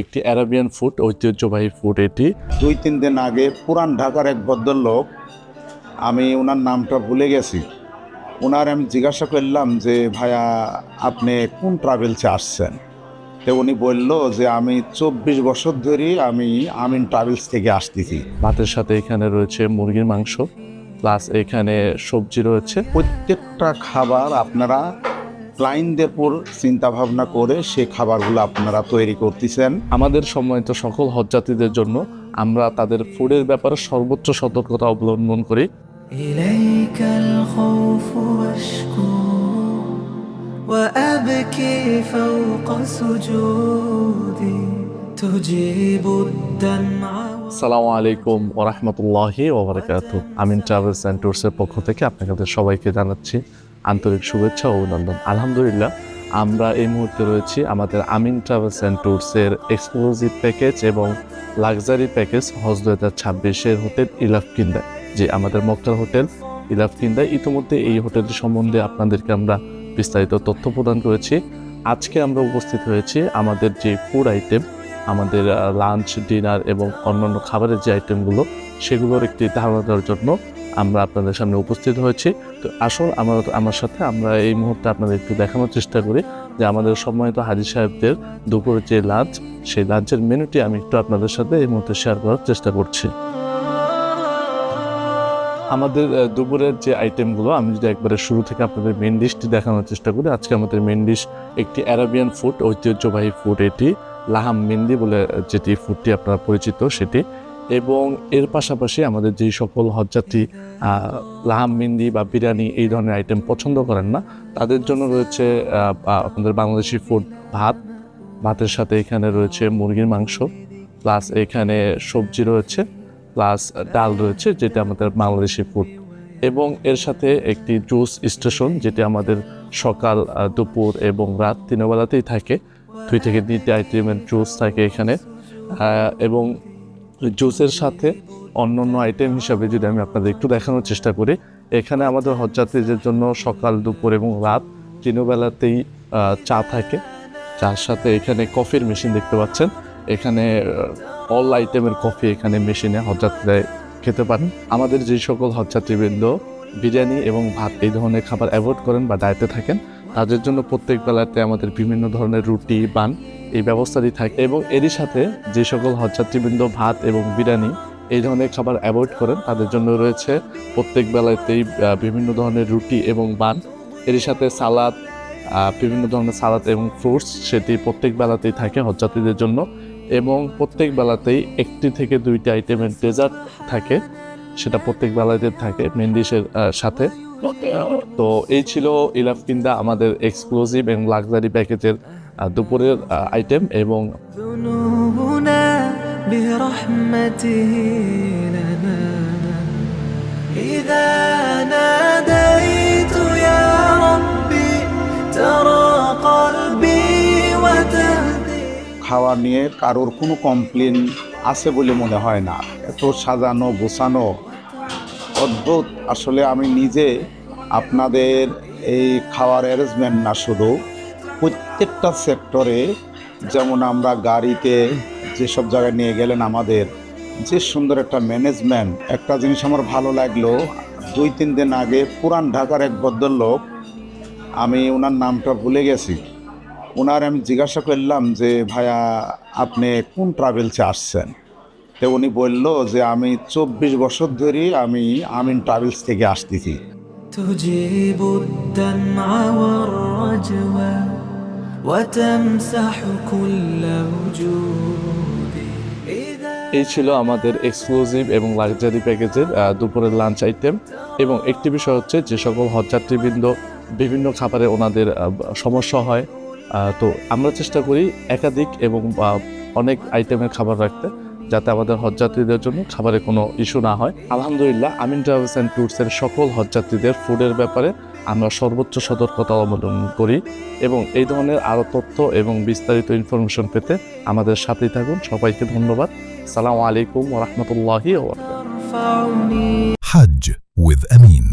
একটি Arabian food, ঐতিহ্যবাহী food এটি। 2-3 দিন আগে পুরান ঢাকার এক ভদ্রলোক, আমি ওনার নামটা ভুলে গেছি, ওনার আমি জিজ্ঞাসা করলাম যে ভাইয়া আপনি কোন ট্রাভেলসে আসছেন। তো উনি বলল যে আমি 24 বছর ধরে আমি আমিন ট্রাভেলস থেকে আসতেছি। ভাতের সাথে এখানে রয়েছে মুরগির মাংস, প্লাস এখানে সবজি রয়েছে। প্রত্যেকটা খাবার আপনারা ক্লায়েন্টদের উপর চিন্তা ভাবনা করে সেই খাবারগুলো আপনারা তৈরি করতেছেন। আমাদের সম্মানিত সকল হজযাত্রীদের জন্য আমরা তাদের ফুডের ব্যাপারে সর্বোচ্চ সতর্কতা অবলম্বন করি। إليك الخوف أشكو وأبكي فوق سجودي تجيب الدمع। আসসালামু আলাইকুম ওয়া রাহমাতুল্লাহি ওয়া বারাকাতুহু। আমিন ট্রাভেলস অ্যান্ড ট্যুরসের পক্ষ থেকে আপনাদের সবাইকে জানাচ্ছি আন্তরিক শুভেচ্ছা ও অভিনন্দন। আলহামদুলিল্লাহ, আমরা এই মুহূর্তে রয়েছি আমাদের আমিন ট্রাভেলস অ্যান্ড ট্যুরসের এক্সক্লুসিভ প্যাকেজ এবং লাক্সারি প্যাকেজ হজ 2026-এর হোটেল ইলাফকিন্দা, যে আমাদের মক্কার হোটেল ইলাফকিন্দা। ইতিমধ্যে এই হোটেলটি সম্বন্ধে আপনাদেরকে আমরা বিস্তারিত তথ্য প্রদান করেছি। আজকে আমরা উপস্থিত হয়েছি আমাদের যে ফুড আইটেম, আমাদের লাঞ্চ, ডিনার এবং অন্যান্য খাবারের যে আইটেমগুলো, সেগুলোর একটি ধারণা দেওয়ার জন্য আমরা আপনাদের সামনে উপস্থিত হয়েছি। তো আসুন আমার সাথে আমরা এই মুহূর্তে আপনাদের একটু দেখানোর চেষ্টা করি যে আমাদের সম্মানিত হাজী সাহেবদের দুপুরের যে লাঞ্চ, সেই লাঞ্চের মেনুটি আমি একটু আপনাদের সাথে এই মুহূর্তে শেয়ার করার চেষ্টা করছি। আমাদের দুপুরের যে আইটেমগুলো, আমি যদি একবারে শুরু থেকে আপনাদের মেন ডিশটি দেখানোর চেষ্টা করি। আজকে আমাদের মেন ডিশ একটি অ্যারাবিয়ান ফুড, ঐতিহ্যবাহী ফুড এটি, লাহাম মিন্দি বলে যেটি ফুডটি আপনারা পরিচিত সেটি। এবং এর পাশাপাশি আমাদের যেই সকল হজযাত্রী লাহাম মিন্দি বা বিরিয়ানি এই ধরনের আইটেম পছন্দ করেন না, তাদের জন্য রয়েছে আপনাদের বাংলাদেশি ফুড ভাতের সাথে এখানে রয়েছে মুরগির মাংস, প্লাস এখানে সবজি রয়েছে, প্লাস ডাল রয়েছে, যেটা আমাদের বাংলাদেশি ফুড। এবং এর সাথে একটি জুস স্টেশন, যেটি আমাদের সকাল, দুপুর এবং রাত তিনবেলাতেই থাকে। 2 থেকে 3টি আইটেমের জুস থাকে এখানে। এবং জুসের সাথে অন্যান্য আইটেম হিসাবে যদি আমি আপনাদের একটু দেখানোর চেষ্টা করি, এখানে আমাদের হজযাত্রীদের জন্য সকাল, দুপুর এবং রাত তিনবেলাতেই চা থাকে। চার সাথে এখানে কফির মেশিন দেখতে পাচ্ছেন। এখানে অল আইটেমের কফি এখানে মেশিনে হজযাত্রীরা খেতে পারেন। আমাদের যে সকল হজযাত্রীবৃন্দ বিরিয়ানি এবং ভাত এই ধরনের খাবার অ্যাভয়েড করেন বা ডায়েটে থাকেন, তাদের জন্য প্রত্যেক বেলাতে আমাদের বিভিন্ন ধরনের রুটি, বান এই ব্যবস্থাটি থাকে। এবং এরই সাথে যে সকল হজযাত্রীবৃন্দ ভাত এবং বিরিয়ানি এই ধরনের খাবার অ্যাভয়েড করেন, তাদের জন্য রয়েছে প্রত্যেক বেলাতেই বিভিন্ন ধরনের রুটি এবং বান। এরই সাথে সালাদ, বিভিন্ন ধরনের সালাদ এবং ফ্রুটস, সেটি প্রত্যেক বেলাতেই থাকে হজযাত্রীদের জন্য। এবং প্রত্যেক বেলাতেই 1টি থেকে 2টি আইটেমের ডেজার্ট থাকে, সেটা প্রত্যেক বেলাতে থাকে মেন ডিশের সাথে। তো এই ছিল ইলাফকিন্দা আমাদের এক্সক্লুসিভ এবং লাক্সারি প্যাকেজের দুপুরের আইটেম। এবং ذنوبنا برحمته لنا إذا ناديت يا ربي ترى قلبي وتهدي। খাওয়া নিয়ে কারোর কোনো কমপ্লেন আছে বলে মনে হয় না। এত সাজানো গোছানো, অদ্ভুত। আসলে আমি নিজে আপনাদের এই খাওয়ার অ্যারেঞ্জমেন্ট না, শুধু প্রত্যেকটা সেক্টরে, যেমন আমরা গাড়িতে যেসব জায়গায় নিয়ে গেলেন, আমাদের যে সুন্দর একটা ম্যানেজমেন্ট। একটা জিনিস আমার ভালো লাগলো, 2-3 দিন আগে পুরান ঢাকার এক ভদ্রলোক, আমি ওনার নামটা ভুলে গেছি, ওনার আমি জিজ্ঞাসা করলাম যে ভাইয়া আপনি কোন ট্রাভেলসে আসছেন। তো উনি বলল যে আমি 24 বছর ধরে আমি আমিন ট্রাভেলস থেকে আসতেছি। تجيب الدمع والرجوى وتمسح كل وجودي إذا এই ছিল আমাদের এক্সক্লুসিভ এবং লাক্সারি প্যাকেজের দুপুরের লাঞ্চ আইটেম। এবং একটি বিষয় হচ্ছে, যে সকল হজযাত্রীবৃন্দ বিভিন্ন খাবারে ওনাদের সমস্যা হয়, তো আমরা চেষ্টা করি একাধিক এবং অনেক আইটেমের খাবার রাখতে, যাতে আমাদের হজযাত্রীদের জন্য খাবারে কোনো ইস্যু না হয়। আলহামদুলিল্লাহ, আমিন ট্রাভেলস অ্যান্ড ট্যুরসের সকল হজযাত্রীদের ফুডের ব্যাপারে আমরা সর্বোচ্চ সতর্কতা অবলম্বন করি। এবং এই ধরনের আরও তথ্য এবং বিস্তারিত ইনফরমেশন পেতে আমাদের সাথেই থাকুন। সবাইকে ধন্যবাদ। আসসালামু আলাইকুম ওয়া রাহমাতুল্লাহি ওয়া বারাকাতুহু। ترفعني Hajj with Amin.